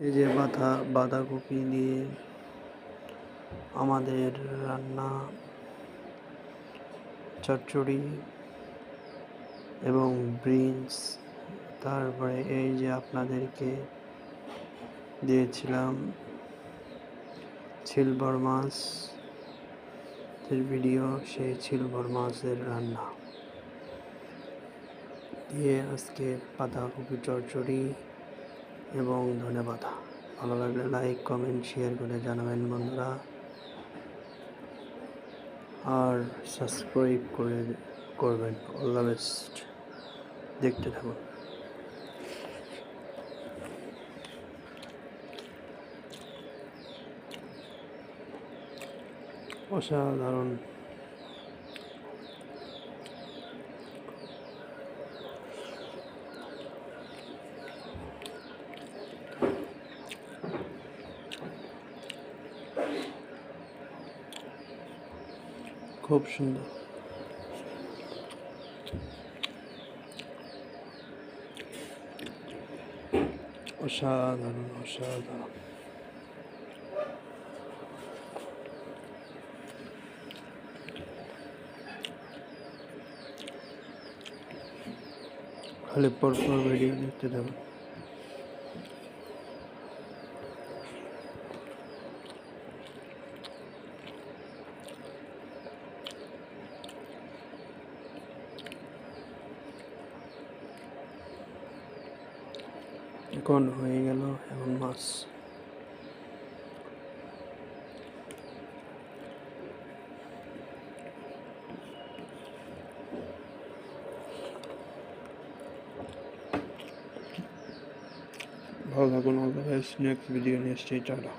এই যে বাঁধাকপি দিয়ে আমাদের রান্না চচ্চড়ি এবং বিনস, তারপরে এই যে আপনাদেরকে দিয়েছিলাম সিলভার মাছের ভিডিও, সেই সিলভার মাছের রান্না দিয়ে আজকে বাঁধাকপি চচ্চড়ি এবং ধনেপাতা। ভালো লাগলে লাইক কমেন্ট শেয়ার করে জানাবেন বন্ধুরা, আর সাবস্ক্রাইব করবেন। অল দ্য বেস্ট, দেখতে থাকুন। অসাধারণ। খুব সুন্দর। অসাধারণ অসাধারণ। খালি পরপর ভিডিও দেখতে থাকুন। এখন হয়ে গেল এখন মাছ। ভালো থাকুন। All the best. Next video নিয়ে এসছি। টাটা।